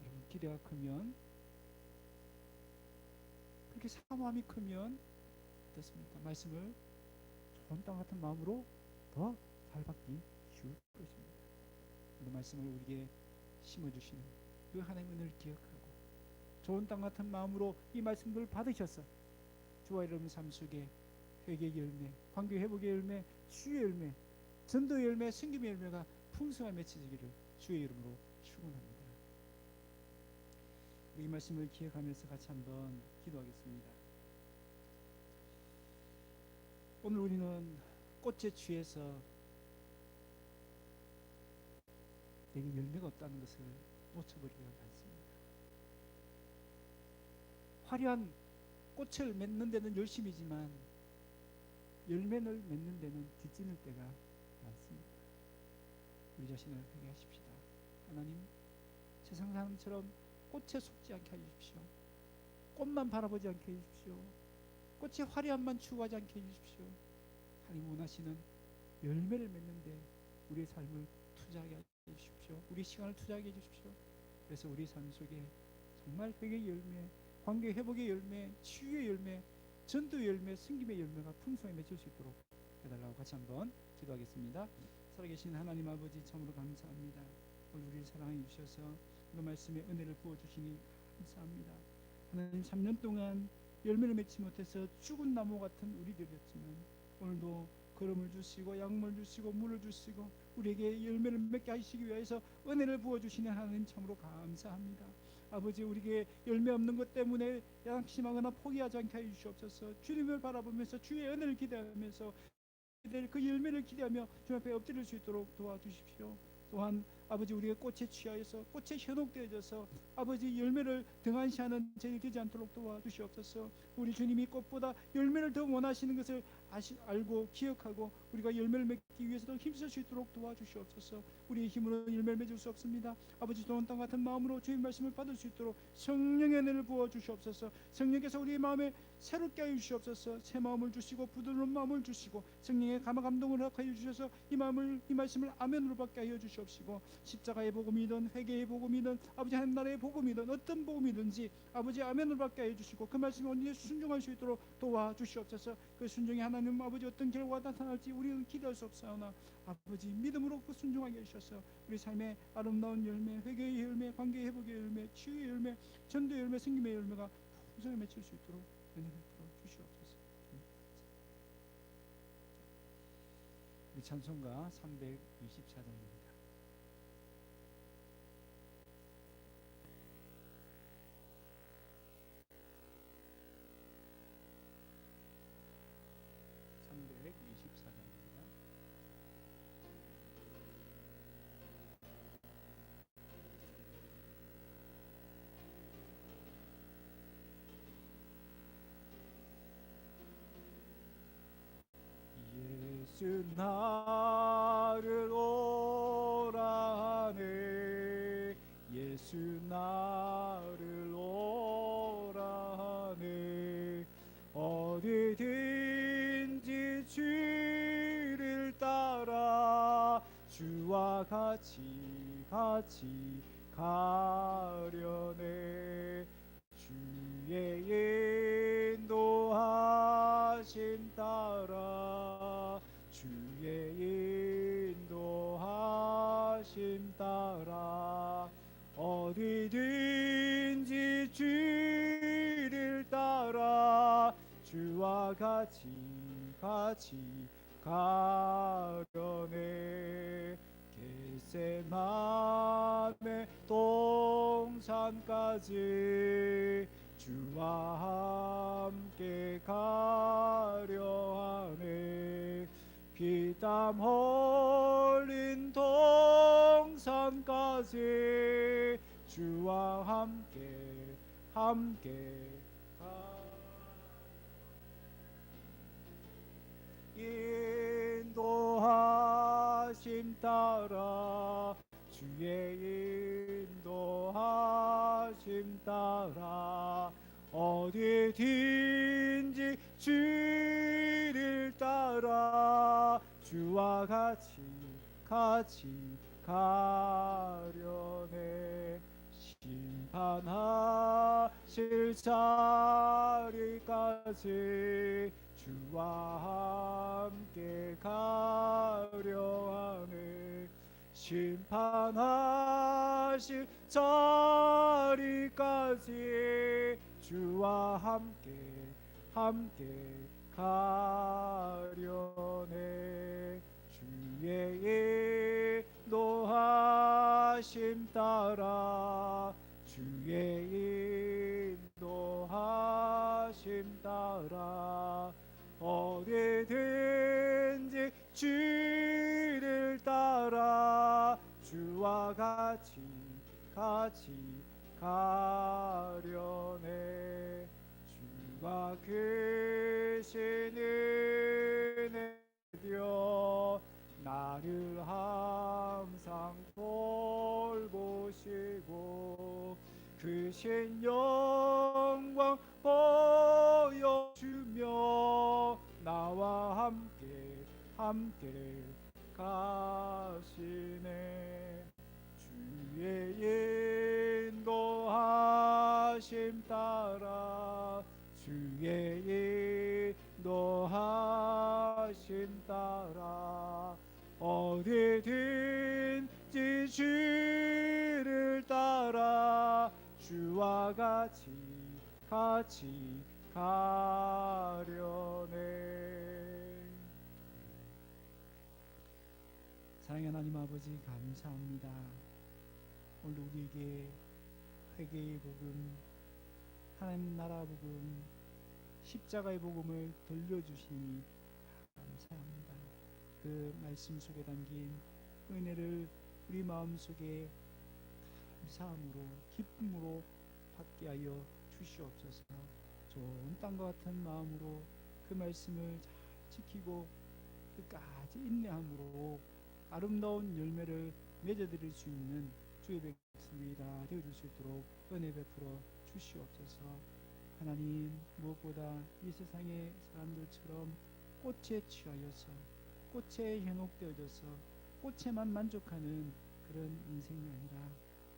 여러분, 기대가 크면, 그렇게 사모함이 크면 어떻습니까? 말씀을 좋은 땅 같은 마음으로 더 잘 받기 쉬울 것입니다. 그 말씀을 우리에게 심어주시는 그 하나님의 은혜를 기억하고 좋은 땅 같은 마음으로 이 말씀들을 받으셔서 주와 여러분 삶 속에 회개의 열매, 관계 회복의 열매, 치유의 열매, 전도의 열매, 승김의 열매가 풍성하게 맺혀지기를 주의 이름으로 축원합니다. 이 말씀을 기억하면서 같이 한번 기도하겠습니다. 오늘 우리는 꽃에 취해서 내게 열매가 없다는 것을 놓쳐버리기가 많습니다. 화려한 꽃을 맺는 데는 열심이지만 열매를 맺는 데는 뒤찌는 때가 많습니다. 우리 자신을 회개하십시다. 하나님, 세상 사람처럼 꽃에 속지 않게 해주십시오. 꽃만 바라보지 않게 해주십시오. 꽃의 화려함만 추구하지 않게 해주십시오. 하나님 원하시는 열매를 맺는데 우리의 삶을 투자하게 해주십시오. 우리 시간을 투자하게 해주십시오. 그래서 우리 삶 속에 정말 회개의 열매, 관계 회복의 열매, 치유의 열매, 전도의 열매, 승김의 열매가 풍성히 맺힐 수 있도록 해달라고 같이 한번 기도하겠습니다. 살아계신 하나님 아버지, 참으로 감사합니다. 오늘 우리를 사랑해 주셔서 그 말씀에 은혜를 부어주시니 감사합니다. 하나님, 3년 동안 열매를 맺지 못해서 죽은 나무 같은 우리들이었지만 오늘도 걸음을 주시고 양물 주시고 물을 주시고 우리에게 열매를 맺게 하시기 위해서 은혜를 부어주시는 하나님, 참으로 감사합니다. 아버지, 우리에게 열매 없는 것 때문에 양심하거나 포기하지 않게 해주시옵소서. 주님을 바라보면서 주의 은혜를 기대하면서 그 열매를 기대하며 주 앞에 엎드릴 수 있도록 도와주십시오. 또한 아버지, 우리의 꽃에 취하여서 꽃에 현혹되어져서 아버지 열매를 등한시하는 저희 되지 않도록 도와주시옵소서. 우리 주님이 꽃보다 열매를 더 원하시는 것을 알고 기억하고 우리가 열매를 맺기 위해서도 힘쓸 수 있도록 도와주시옵소서. 우리의 힘으로 열매를 맺을 수 없습니다. 아버지, 좋은 땅 같은 마음으로 주의 말씀을 받을 수 있도록 성령의 은혜를 부어주시옵소서. 성령께서 우리의 마음에 새롭게 하여 주시옵소서. 새 마음을 주시고 부드러운 마음을 주시고 성령의 감동을 허락하여 주셔서 이 말씀을 아멘으로 받게 하여 주시옵시고, 십자가의 복음이든 회개의 복음이든 아버지 하나님 나라의 복음이든 어떤 복음이든지 아버지 아멘으로 받게 하여 주시고 그 말씀에 온전히 순종할 수 있도록 도와주시옵소서. 그 순종이 하나님 아버지 어떤 결과가 나타날지 우리는 기대할 수 없사오나 아버지 믿음으로 그 순종하게 해주셔서 우리 삶의 아름다운 열매, 회개의 열매, 관계 회복의 열매, 치유의 열매, 전도의 열매, 승김의 열매가 풍성히 맺힐 수 있도록 은혜를 주시옵소서. 우리 찬송가 324장입니다. 예수 나를 오라 하네, 예수 나를 오라 하네. 어디든지 주를 따라 주와 같이 가려네. 주의 인도하심 따라 주의 인도하심 따라 어디든지 주를 따라 주와 같이 가려네. 겟세마네 동산까지 주와 함께 가려 하네. 피땀 흘린 동산까지 주와 함께 인도하심 따라 주의 인도하심 따라 어디든지 주를 따라 주와 같이 가려네. 심판하실 자리까지 주와 함께 가려 하네. 심판하실 자리까지 주와 함께 가려네. 주의 인도하심 따라 주의 인도하심 따라 어디든지 주를 따라 주와 같이 가려네. 주가 크신 은혜여 나를 항상 돌보시고 크신 영광 보여주며 나와 함께 가시네. 주의 인도하심 따라 주의 인도하심 따라 어디든지 주를 따라 주와 같이 가려네. 사랑의 하나님 아버지 감사합니다. 오늘 우리에게 회개의 복음, 하나님 나라 복음, 십자가의 복음을 들려주시니 감사합니다. 그 말씀 속에 담긴 은혜를 우리 마음속에 감사함으로 기쁨으로 받게 하여 주시옵소서. 좋은 땅과 같은 마음으로 그 말씀을 잘 지키고 끝까지 인내함으로 아름다운 열매를 맺어드릴 수 있는 주의 백성들이 다 되어줄 수 있도록 은혜 베풀어 주시옵소서. 하나님, 무엇보다 이 세상의 사람들처럼 꽃에 취하여서 꽃에 현혹되어져서 꽃에만 만족하는 그런 인생이 아니라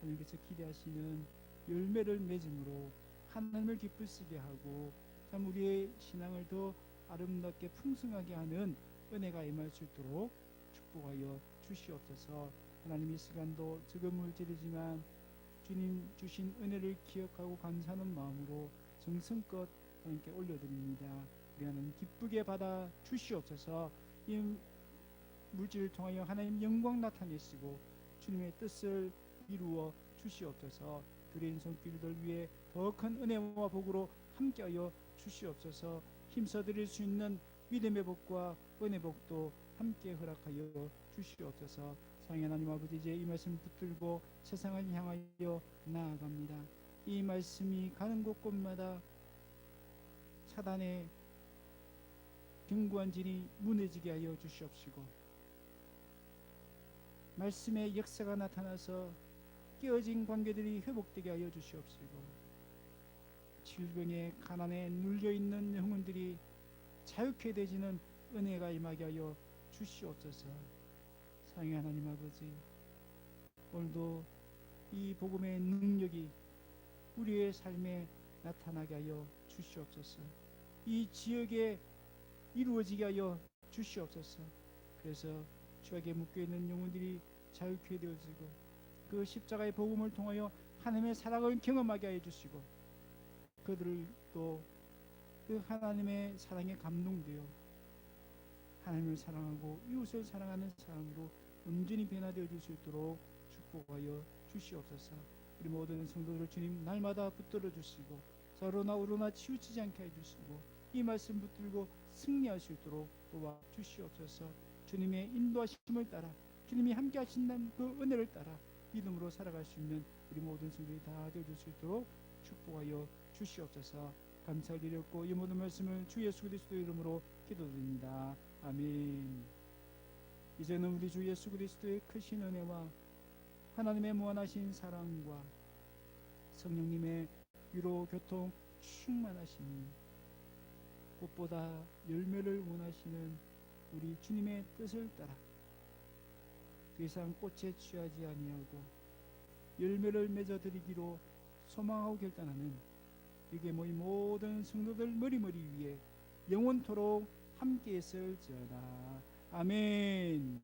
하나님께서 기대하시는 열매를 맺음으로 하나님을 기쁘시게 하고 참 우리의 신앙을 더 아름답게 풍성하게 하는 은혜가 임할 수 있도록 축복하여 주시옵소서. 하나님, 이 시간도 적은 물질이지만 주님 주신 은혜를 기억하고 감사하는 마음으로 정성껏 하나님께 올려드립니다. 우리 하나님 기쁘게 받아 주시옵소서. 이 물질을 통하여 하나님 영광 나타내시고 주님의 뜻을 이루어 주시옵소서. 드린 손길들 위해 더 큰 은혜와 복으로 함께하여 주시옵소서. 힘써 드릴 수 있는 믿음의 복과 은혜 복도 함께 허락하여 주시옵소서. 사랑의 하나님 아버지, 이제 이 말씀 붙들고 세상을 향하여 나아갑니다. 이 말씀이 가는 곳곳마다 사단의 견고한 진이 무너지게 하여 주시옵시고 말씀의 역사가 나타나서 깨어진 관계들이 회복되게 하여 주시옵시고 질병에 가난에 눌려있는 영혼들이 자유케 되지는 은혜가 임하게 하여 주시옵소서. 사랑의 하나님 아버지, 오늘도 이 복음의 능력이 우리의 삶에 나타나게 하여 주시옵소서. 이 지역에 이루어지게 하여 주시옵소서. 그래서 죄악에 묶여있는 영혼들이 자유케 되어지고 그 십자가의 복음을 통하여 하나님의 사랑을 경험하게 하여 주시고 그들을 또 그 하나님의 사랑에 감동되어 하나님을 사랑하고 이웃을 사랑하는 사람으로 온전히 변화되어 줄 수 있도록 축복하여 주시옵소서. 우리 모든 성도들 주님 날마다 붙들어 주시고 서로나 우로나 치우치지 않게 해주시고 이 말씀 붙들고 승리할 수 있도록 도와 주시옵소서. 주님의 인도하심을 따라 주님이 함께 하신다는 그 은혜를 따라 믿음으로 살아갈 수 있는 우리 모든 성도들이 다 되어줄 수 있도록 축복하여 주시옵소서. 감사를 드렸고 이 모든 말씀을 주 예수 그리스도의 이름으로 기도드립니다. 아멘. 이제는 우리 주 예수 그리스도의 크신 은혜와 하나님의 무한하신 사랑과 성령님의 위로 교통 충만하심이 꽃보다 열매를 원하시는 우리 주님의 뜻을 따라 더 이상 꽃에 취하지 아니하고 열매를 맺어드리기로 소망하고 결단하는 여기에 모인 모든 성도들 머리머리 위에 영원토록 함께 있을지어다. 아멘.